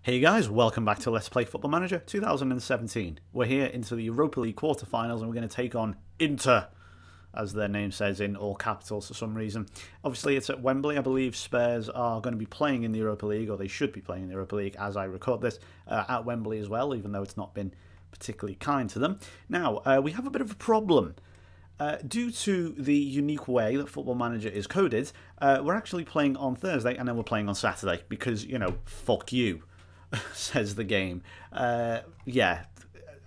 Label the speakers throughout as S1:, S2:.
S1: Hey guys, welcome back to Let's Play Football Manager 2017. We're here into the Europa League quarterfinals and we're going to take on Inter, as their name says in all capitals for some reason. Obviously it's at Wembley. I believe Spurs are going to be playing in the Europa League, or they should be playing in the Europa League as I record this, at Wembley as well, even though it's not been particularly kind to them. Now, we have a bit of a problem. Due to the unique way that Football Manager is coded, we're actually playing on Thursday and then we're playing on Saturday because, you know, fuck you. Says the game. Yeah,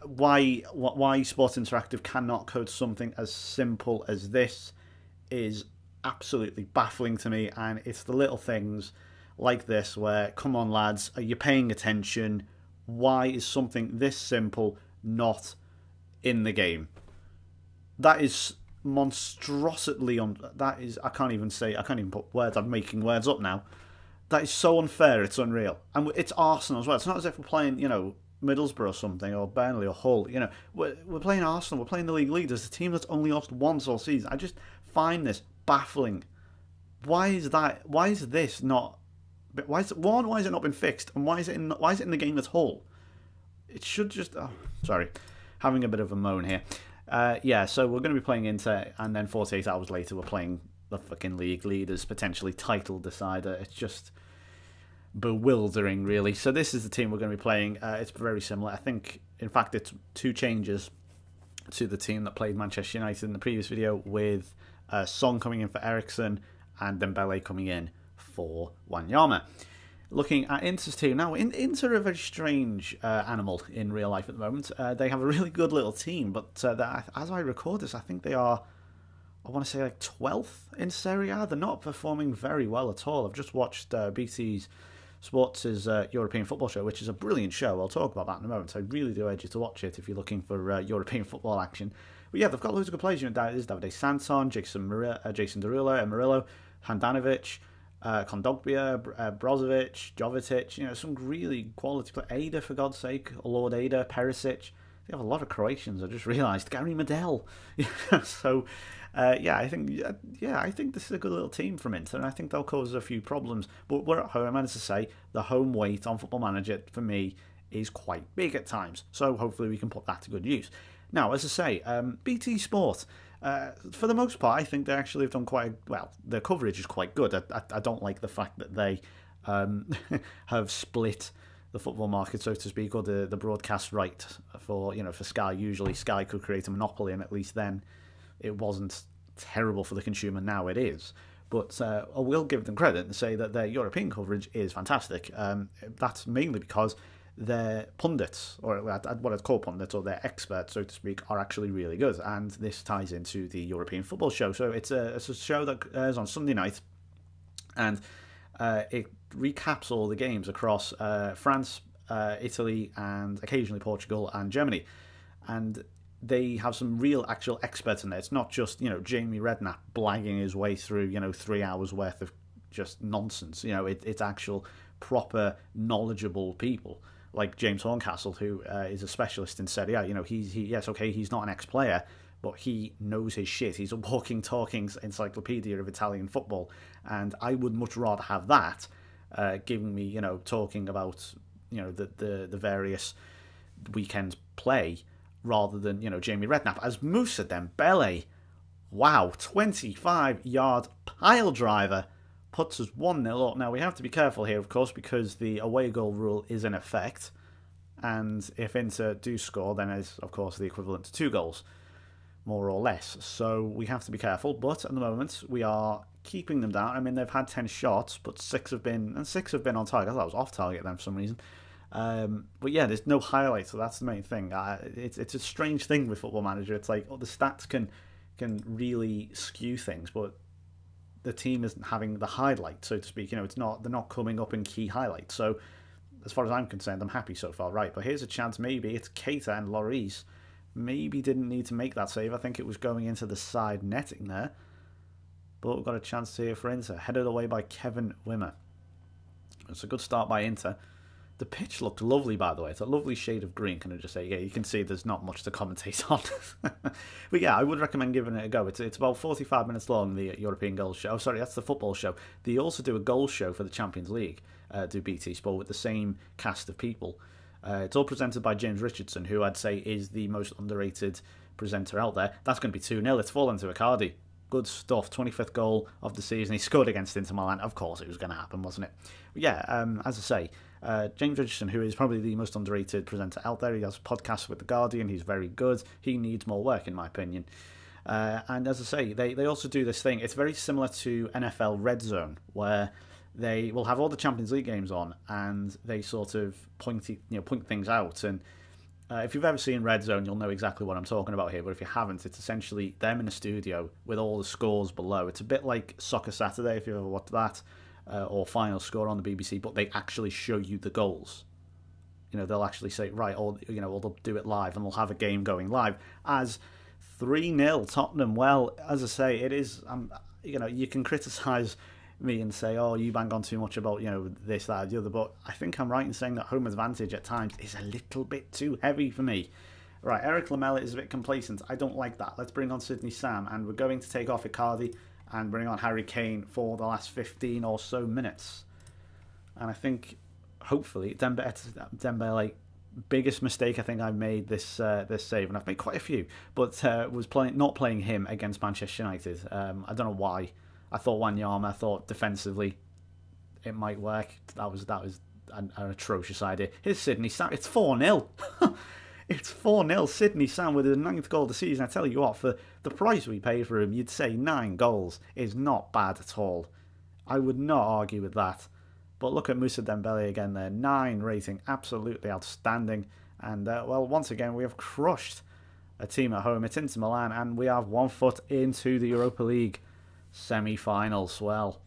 S1: why Sports Interactive cannot code something as simple as this is absolutely baffling to me, and it's the little things like this where, come on lads, are you paying attention? Why is something this simple not in the game? That is monstrosity that is, I can't even put words, I'm making words up now. That is so unfair, it's unreal. And it's Arsenal as well. It's not as if we're playing, you know, Middlesbrough or something, or Burnley or Hull. You know, we're playing Arsenal, we're playing the league leaders, the team that's only lost once all season. I just find this baffling. Why is that? Why is this not? Why is it not been fixed? And why is it in the game at all? It should just. Oh, sorry, having a bit of a moan here. Yeah, so we're going to be playing Inter, and then 48 hours later we're playing the fucking league leaders, potentially title decider. It's just bewildering, really. So this is the team we're going to be playing. It's very similar. I think, in fact, it's two changes to the team that played Manchester United in the previous video, with Son coming in for Eriksen and Dembele coming in for Wanyama. Looking at Inter's team now, Inter are a very strange animal in real life at the moment. They have a really good little team, but as I record this, I think they are, I want to say, like 12th in Serie A. They're not performing very well at all. I've just watched BT Sports' European Football Show, which is a brilliant show. I'll talk about that in a moment. I really do urge you to watch it if you're looking for European football action. But yeah, they've got loads of good players. You know, there's Davide Santon, Jason Derulo, Murillo, Handanovic, Kondogbia, Brozovic, Jovetic. You know, some really quality players. Ada, for God's sake, Lord Ada, Perisic. They have a lot of Croatians. I just realised. Gary Medel. So, yeah, I think this is a good little team from Inter, and I think they'll cause a few problems. But we're at home, and as I say, the home weight on Football Manager for me is quite big at times. So hopefully we can put that to good use. Now, as I say, BT Sport. For the most part, I think they actually have done quite well. Their coverage is quite good. I don't like the fact that they have split the football market, so to speak, or the broadcast right for Sky. Usually Sky could create a monopoly, and at least then it wasn't terrible for the consumer. Now it is. But I will give them credit and say that their European coverage is fantastic. That's mainly because their pundits, or what I'd call pundits, or their experts, so to speak, are actually really good. And this ties into the European football show. So it's a show that airs on Sunday night, and it recaps all the games across France, Italy, and occasionally Portugal and Germany. And they have some real actual experts in there. It's not just, Jamie Redknapp blagging his way through, 3 hours worth of just nonsense. It's actual proper knowledgeable people like James Horncastle, who is a specialist in Serie A. He's not an ex-player, but he knows his shit. He's a walking, talking encyclopedia of Italian football, and I would much rather have that giving me, talking about, the various weekend play, rather than, Jamie Redknapp. As Moussa Dembele, wow, 25-yard pile driver, puts us 1-0 up. Now, we have to be careful here, of course, because the away goal rule is in effect, and if Inter do score, then it's, of course, the equivalent to 2 goals, more or less. So we have to be careful, but at the moment, we are keeping them down. I mean, they've had 10 shots, but 6 have been on target. I thought it was off target then for some reason. But yeah, there's no highlights, so that's the main thing. It's a strange thing with Football Manager. It's like, the stats can really skew things, but the team isn't having the highlight, so to speak. They're not coming up in key highlights. So as far as I'm concerned, I'm happy so far. Right, but here's a chance. Maybe it's Keita, and Lloris maybe didn't need to make that save. I think it was going into the side netting there. But we've got a chance here for Inter, headed away by Kevin Wimmer. It's a good start by Inter. The pitch looked lovely, by the way. It's a lovely shade of green, can I just say? Yeah, you can see there's not much to commentate on. But yeah, I would recommend giving it a go. It's about 45 minutes long, the European Goals Show. Oh, sorry, that's the football show. They also do a goals show for the Champions League. do BT Sport with the same cast of people. It's all presented by James Richardson, who I'd say is the most underrated presenter out there. That's going to be 2-0. It's fallen to Icardi. Good stuff. 25th goal of the season. He scored against Inter Milan. Of course it was going to happen, wasn't it? But yeah, as I say, James Richardson, who is probably the most underrated presenter out there. He does podcasts with The Guardian. He's very good. He needs more work, in my opinion. And as I say, they also do this thing. It's very similar to NFL Red Zone, where they will have all the Champions League games on, and they sort of point things out. And if you've ever seen Red Zone, you'll know exactly what I'm talking about here. But if you haven't, it's essentially them in a studio with all the scores below. It's a bit like Soccer Saturday, if you ever watched that, or Final Score on the BBC. But they actually show you the goals. They'll actually say, right, or they'll do it live, and they'll have a game going live as 3-0 Tottenham. Well, as I say, it is. You can criticise me and say, oh, you bang on too much about this, that, the other, but I think I'm right in saying that home advantage at times is a little bit too heavy for me. Right, Eric Lamela is a bit complacent. I don't like that. Let's bring on Sidney Sam, and we're going to take off Icardi and bring on Harry Kane for the last 15 or so minutes. And I think, hopefully, Dembele, biggest mistake I think I've made this save, and I've made quite a few, but was not playing him against Manchester United. I don't know why. I thought Wanyama, I thought defensively it might work. That was an atrocious idea. Here's Sidney Sam. It's 4-0. It's 4-0. Sidney Sam with his 9th goal of the season. I tell you what, for the price we paid for him, you'd say 9 goals is not bad at all. I would not argue with that. But look at Moussa Dembele again there. 9 rating. Absolutely outstanding. And, well, once again, we have crushed a team at home. It's Inter Milan, and we have 1 foot into the Europa League semi-finals. Well,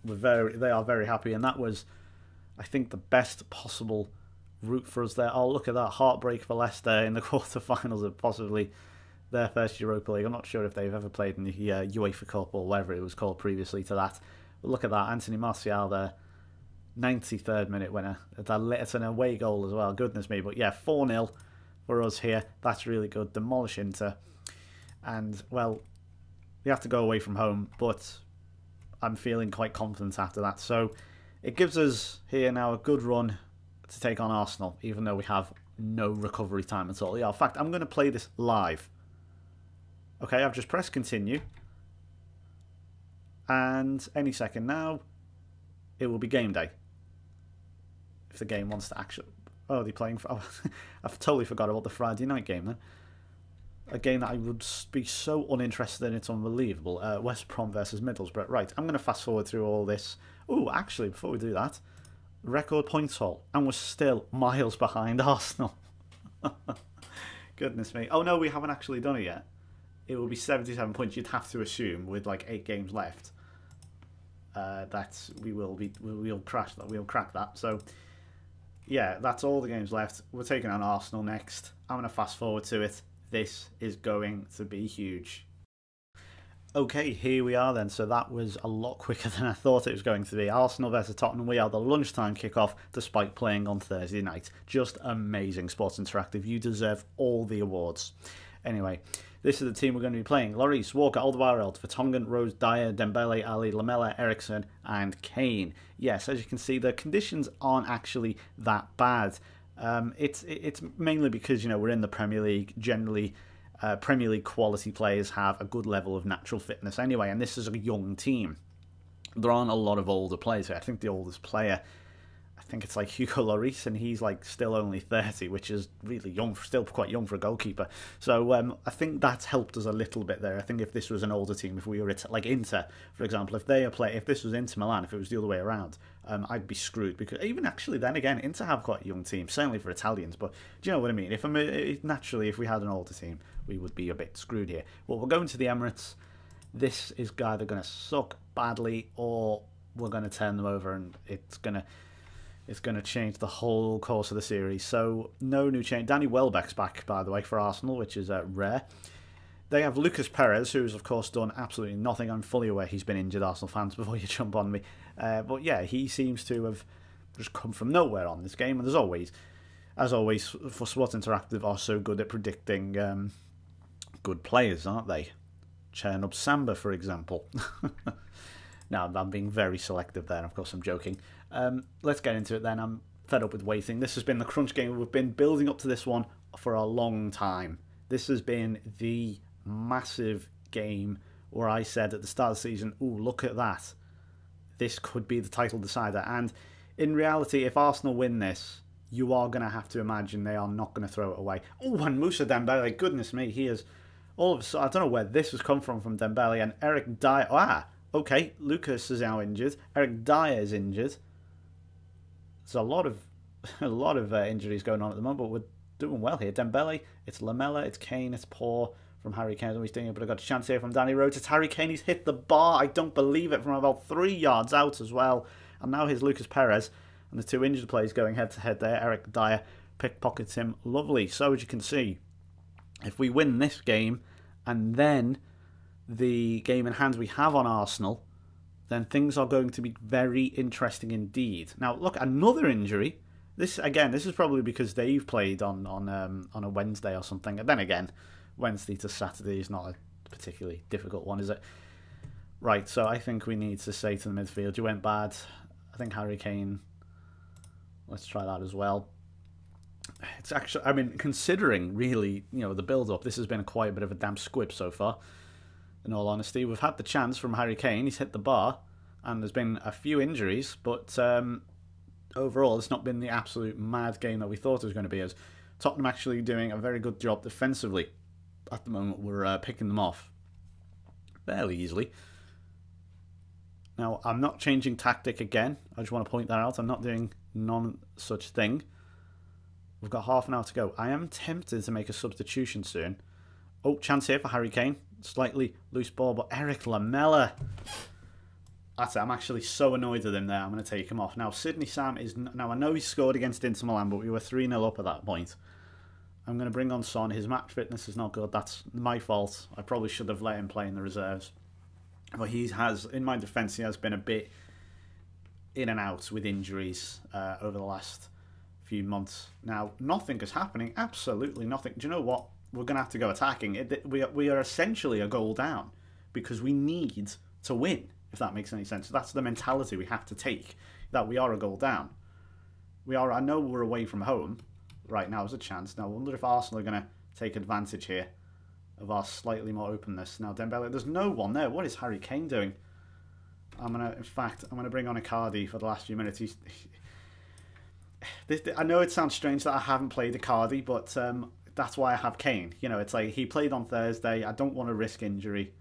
S1: they are very happy, and that was, I think, the best possible route for us there. Oh, look at that heartbreak for Leicester in the quarterfinals of possibly their first Europa League. I'm not sure if they've ever played in the UEFA Cup or whatever it was called previously to that. But look at that, Anthony Martial there, 93rd minute winner. It's an away goal as well. Goodness me, but yeah, 4-0 for us here. That's really good. Demolish Inter, and well, we have to go away from home, but I'm feeling quite confident after that. So it gives us here now a good run to take on Arsenal, even though we have no recovery time at all. Yeah, in fact, I'm going to play this live. Okay, I've just pressed continue. And any second now, it will be game day. If the game wants to actually... Oh, they're playing... Oh, I've totally forgot about the Friday night game then. A game that I would be so uninterested in, it's unbelievable. West Brom versus Middlesbrough. Right, I'm going to fast forward through all this. Oh, actually, before we do that, record points haul. And we're still miles behind Arsenal. Goodness me. Oh no, we haven't actually done it yet. It will be 77 points, you'd have to assume, with like 8 games left. That we'll crack that. So yeah, that's all the games left. We're taking on Arsenal next. I'm going to fast forward to it. This is going to be huge. Okay, here we are then. So that was a lot quicker than I thought it was going to be. Arsenal versus Tottenham. We are the lunchtime kickoff despite playing on Thursday night. Just amazing. Sports Interactive. You deserve all the awards. Anyway, this is the team we're going to be playing. Lloris, Walker, Alderweireld, Vertonghen, Rose, Dyer, Dembele, Ali, Lamela, Eriksson and Kane. Yes, as you can see, the conditions aren't actually that bad. It's mainly because, we're in the Premier League. Generally, Premier League quality players have a good level of natural fitness anyway, and this is a young team. There aren't a lot of older players here. I think the oldest player, I think it's like Hugo Lloris, and he's like still only 30, which is really young, still quite young for a goalkeeper. So I think that's helped us a little bit there. I think if this was an older team, if we were like Inter, for example, if this was Inter Milan, if it was the other way around, I'd be screwed, because even actually then again, Inter have quite a young team, certainly for Italians. But do you know what I mean? Naturally, if we had an older team, we would be a bit screwed here. Well, we're going to the Emirates. This is either going to suck badly, or we're going to turn them over, and it's going to change the whole course of the series. So no new change. Danny Welbeck's back, by the way, for Arsenal, which is rare. They have Lucas Perez, who's of course done absolutely nothing. I'm fully aware he's been injured, Arsenal fans, before you jump on me. But yeah, he seems to have just come from nowhere on this game. And as always, for Sports Interactive are so good at predicting good players, aren't they? Chernob Samba, for example. No, I'm being very selective there. Of course, I'm joking. Let's get into it then. I'm fed up with waiting. This has been the crunch game. We've been building up to this one for a long time. This has been the massive game where I said at the start of the season, ooh, look at that. This could be the title decider. And in reality, if Arsenal win this, you are going to have to imagine they are not going to throw it away. Oh, and Moussa Dembele, goodness me, he is all of a sudden, I don't know where this has come from Dembele, and Eric Dyer. Okay, Lucas is now injured. Eric Dyer is injured. There's a lot of injuries going on at the moment, but we're doing well here. Dembele, it's Lamela, it's Kane, it's poor from Harry Kane. I don't know what he's doing, but I got a chance here from Danny Rhodes. It's Harry Kane. He's hit the bar. I don't believe it, from about 3 yards out as well. And now here's Lucas Perez, and the two injured players going head to head there. Eric Dyer pickpockets him. Lovely. So as you can see, if we win this game and then the game in hand we have on Arsenal, then things are going to be very interesting indeed. Now, look, another injury. This is probably because they've played on a Wednesday or something. And then again, Wednesday to Saturday is not a particularly difficult one, is it? Right, so I think we need to say to the midfield, you went bad. I think Harry Kane, let's try that as well. It's actually, I mean, considering really, the build-up, this has been quite a bit of a damp squib so far. In all honesty, we've had the chance from Harry Kane. He's hit the bar, and there's been a few injuries, but overall, it's not been the absolute mad game that we thought it was going to be. As Tottenham actually doing a very good job defensively. At the moment, we're picking them off fairly easily. Now, I'm not changing tactic again. I just want to point that out. I'm not doing none such thing. We've got half an hour to go. I am tempted to make a substitution soon. Oh, chance here for Harry Kane. Slightly loose ball, but Eric Lamela. That's it. I'm actually so annoyed with him there. I'm going to take him off. Now, Sidney Sam is... Now, I know he scored against Inter Milan, but we were 3-0 up at that point. I'm going to bring on Son. His match fitness is not good. That's my fault. I probably should have let him play in the reserves. But he has, in my defence, he has been a bit in and out with injuries over the last few months. Now, nothing is happening. Absolutely nothing. Do you know what? We're going to have to go attacking. We are essentially a goal down because we need to win, if that makes any sense. That's the mentality we have to take, that we are a goal down. I know we're away from home. Right now is a chance. Now, I wonder if Arsenal are going to take advantage here of our slightly more openness. Now, Dembele, there's no one there. What is Harry Kane doing? I'm going to bring on Icardi for the last few minutes. I know it sounds strange that I haven't played Icardi, but that's why I have Kane. It's like he played on Thursday. I don't want to risk injury.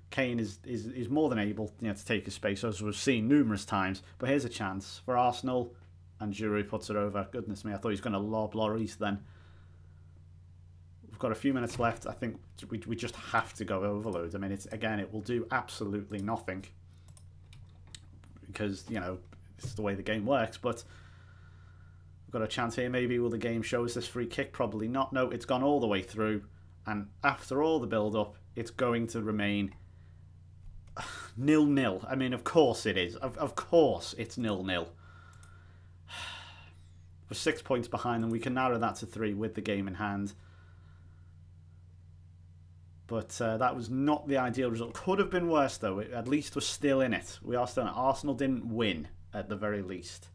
S1: Kane is more than able, to take his space, as we've seen numerous times. But here's a chance for Arsenal, and Giroud puts it over. Goodness me, I thought he was going to lob Lloris then. We've got a few minutes left. I think we just have to go overload. I mean, it will do absolutely nothing because, it's the way the game works. But we've got a chance here. Maybe will the game show us this free kick? Probably not. No, it's gone all the way through. And after all the build-up, it's going to remain 0-0. I mean, of course it is. Of course it's 0-0. We're 6 points behind them. We can narrow that to 3 with the game in hand. But that was not the ideal result. Could have been worse, though. At least we're still in it. We are still in it. Arsenal didn't win, at the very least.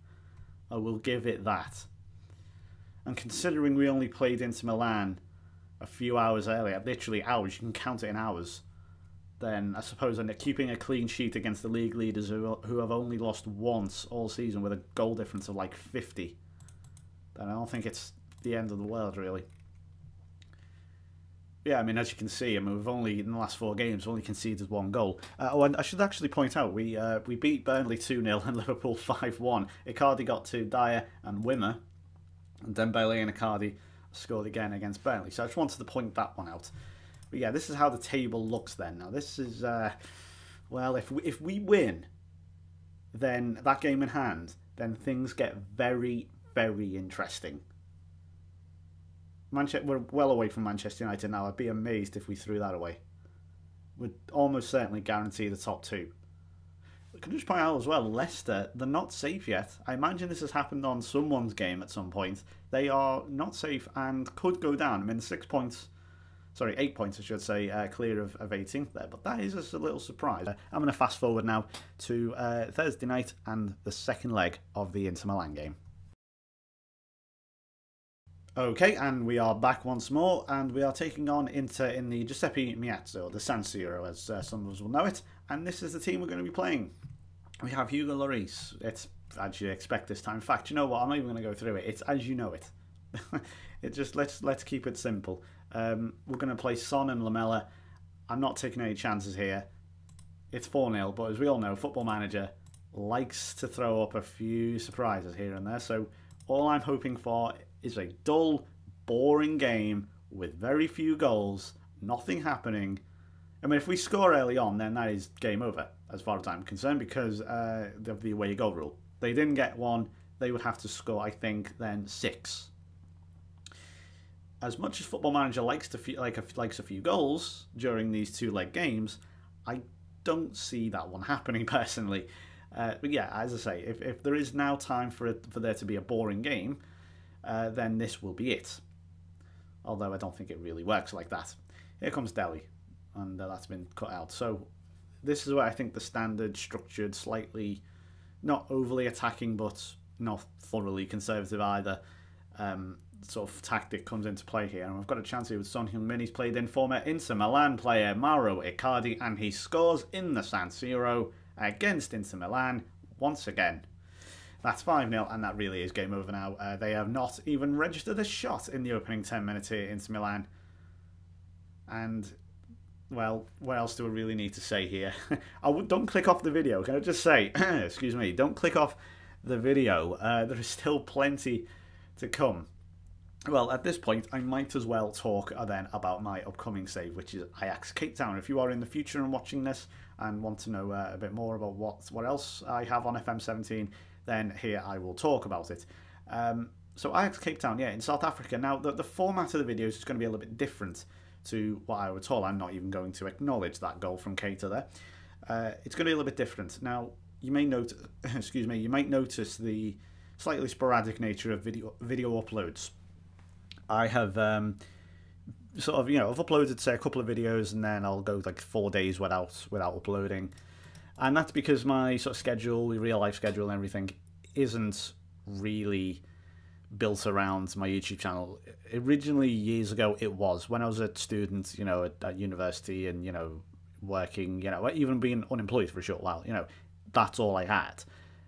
S1: I will give it that. And considering we only played Inter Milan a few hours earlier, literally hours, you can count it in hours, then I suppose keeping a clean sheet against the league leaders who have only lost once all season with a goal difference of like 50, then I don't think it's the end of the world, really. Yeah, I mean, as you can see, we've only, in the last 4 games, only conceded 1 goal. And I should actually point out, we beat Burnley 2-0 and Liverpool 5-1. Icardi got 2, Dyer and Wimmer, and Dembele and Icardi scored again against Burnley. So I just wanted to point that one out. But yeah, this is how the table looks then. Now, this is, well, if we win, then that game in hand, then things get very, very interesting. We're well away from Manchester United now. I'd be amazed if we threw that away. Would almost certainly guarantee the top 2. I can just point out as well, Leicester, they're not safe yet. I imagine this has happened on someone's game at some point. They are not safe and could go down. I mean, 6 points sorry, 8 points, I should say, clear of 18th there. But that is just a little surprise. I'm going to fast forward now to Thursday night and the second leg of the Inter Milan game. Okay, and we are back once more, and we are taking on Inter in the Giuseppe Meazza, or the San Siro, as some of us will know it. And this is the team we're going to be playing. We have Hugo Lloris. It's as you expect this time. In fact, you know what? I'm not even going to go through it. It's as you know it. It just let's keep it simple. We're going to play Son and Lamela. I'm not taking any chances here. It's 4-0, but as we all know, Football Manager likes to throw up a few surprises here and there. So all I'm hoping for is a dull, boring game with very few goals, nothing happening. I mean, if we score early on, then that is game over, as far as I'm concerned, because of the away goal rule. They didn't get one, they would have to score, I think, then 6. As much as Football Manager likes a few goals during these 2-leg games, I don't see that one happening personally. But yeah, as I say, if there is now time for there to be a boring game, then this will be it. Although I don't think it really works like that. Here comes Delhi, and that's been cut out. So this is where I think the standard, structured, slightly not overly attacking, but not thoroughly conservative either, sort of tactic comes into play here. And we've got a chance here with Son Heung-min. He's played in former Inter Milan player Mauro Icardi, and he scores in the San Siro against Inter Milan once again. That's 5-0, and that really is game over now. They have not even registered a shot in the opening 10 minutes here, Inter Milan. And, well, what else do I really need to say here? Don't click off the video. Can I just say, excuse me, don't click off the video. There is still plenty to come. Well, at this point, I might as well talk then about my upcoming save, which is Ajax Cape Town. If you are in the future and watching this and want to know a bit more about what else I have on FM17, then here I will talk about it. So Ajax Cape Town, yeah, in South Africa. Now, the format of the videos is going to be a little bit different to what I was told. I'm not even going to acknowledge that goal from Keita there. It's going to be a little bit different. Now, you may note, excuse me, you might notice the slightly sporadic nature of video uploads. I have sort of, I've uploaded, say, a couple of videos, and then I'll go like 4 days without uploading. And that's because my sort of schedule, real life schedule and everything isn't really built around my YouTube channel. Originally, years ago, it was. When I was a student, at university and, working, even being unemployed for a short while, that's all I had.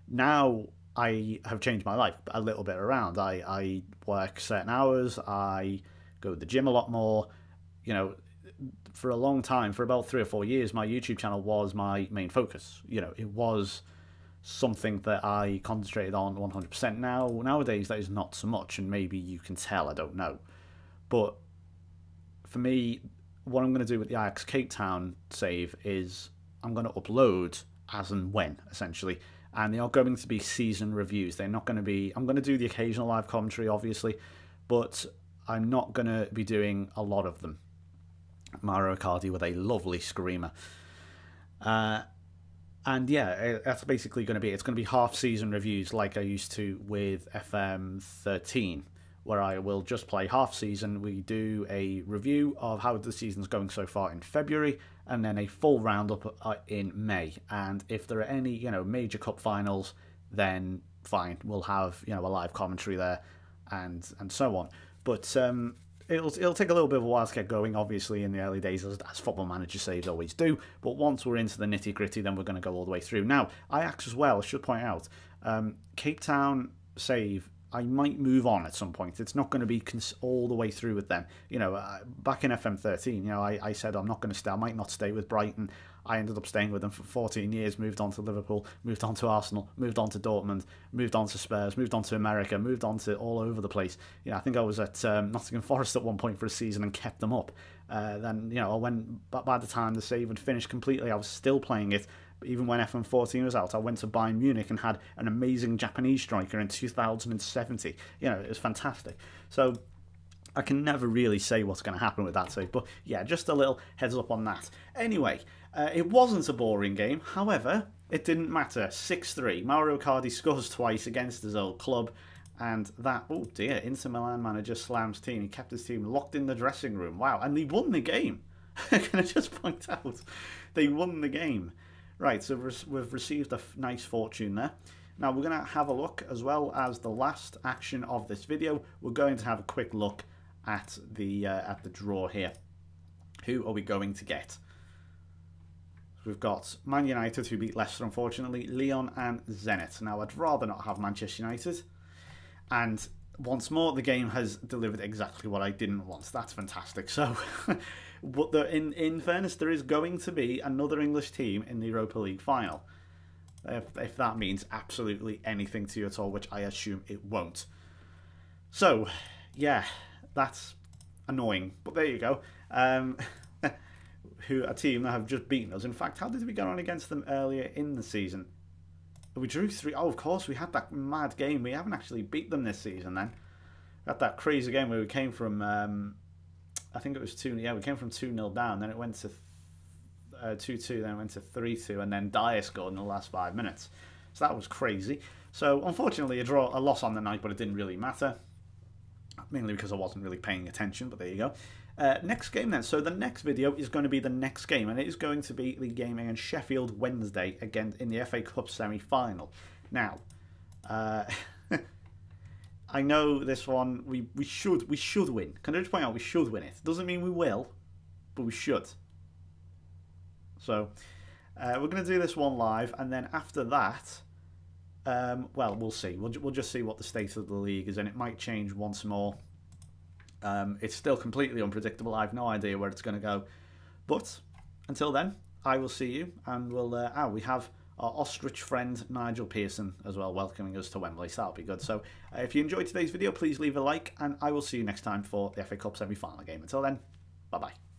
S1: Now, I have changed my life a little bit around. I work certain hours, I go to the gym a lot more, for a long time, for about 3 or 4 years, my YouTube channel was my main focus. It was something that I concentrated on 100%. Nowadays, that is not so much, and maybe you can tell, I don't know. But for me, what I'm going to do with the Ajax Cape Town save is I'm going to upload as and when, essentially. And they are going to be season reviews. They're not going to be... I'm going to do the occasional live commentary, obviously, but I'm not going to be doing a lot of them. Mauro Icardi with a lovely screamer. And yeah, that's basically going to be... It's going to be half-season reviews like I used to with FM13, where I will just play half-season. We do a review of how the season's going so far in February, and then a full roundup in May. And if there are any, major cup finals, then fine, we'll have, a live commentary there, and so on. But it'll take a little bit of a while to get going, obviously, in the early days, as Football Manager saves always do. But once we're into the nitty-gritty, then we're going to go all the way through. Now, Ajax as well, I should point out, Cape Town save, I might move on at some point. It's not going to be all the way through with them. Back in FM13, I said I'm not going to stay. I might not stay with Brighton. I ended up staying with them for 14 years, moved on to Liverpool, moved on to Arsenal, moved on to Dortmund, moved on to Spurs, moved on to America, moved on to all over the place. I think I was at Nottingham Forest at one point for a season and kept them up. Then, by the time the save had finished completely, I was still playing it. Even when FM14 was out, I went to Bayern Munich and had an amazing Japanese striker in 2070. It was fantastic. So I can never really say what's going to happen with that save. But yeah, just a little heads up on that. Anyway, it wasn't a boring game. However, it didn't matter. 6-3. Mauro Icardi scores twice against his old club. And that, oh dear, Inter Milan manager slams team. He kept his team locked in the dressing room. Wow, and they won the game. Can I just point out, they won the game. Right, so we've received a nice fortune there. Now we're going to have a look, as well as the last action of this video, we're going to have a quick look at the draw here. Who are we going to get? We've got Man United, who beat Leicester, unfortunately, Lyon and Zenit. Now, I'd rather not have Manchester United. And once more, the game has delivered exactly what I didn't want. That's fantastic. So, but in fairness, there is going to be another English team in the Europa League final. If that means absolutely anything to you at all, which I assume it won't. So, yeah, that's annoying. But there you go. A team that have just beaten us. In fact, how did we get on against them earlier in the season? We drew 3. Oh, of course, we had that mad game. We haven't actually beat them this season then. We had that crazy game where we came from, I think it was 2. Yeah, we came from 2-0 down. Then it went to 2-2. Then it went to 3-2. And then Dyer scored in the last 5 minutes. So that was crazy. So, unfortunately, a loss on the night, but it didn't really matter. Mainly because I wasn't really paying attention, but there you go. Next game then. So the next video is going to be the next game, and it is going to be the game against Sheffield Wednesday, again in the FA Cup semi-final. Now, I know this one we should win. Can I just point out we should win it? Doesn't mean we will, but we should. So we're going to do this one live, and then after that, well, we'll see. We'll just see what the state of the league is, and it might change once more. It's still completely unpredictable. I have no idea where it's going to go. But until then, I will see you, and we'll. We have our ostrich friend Nigel Pearson as well welcoming us to Wembley, so that'll be good. So if you enjoyed today's video, please leave a like, and I will see you next time for the FA Cup semi-final game. Until then, bye bye.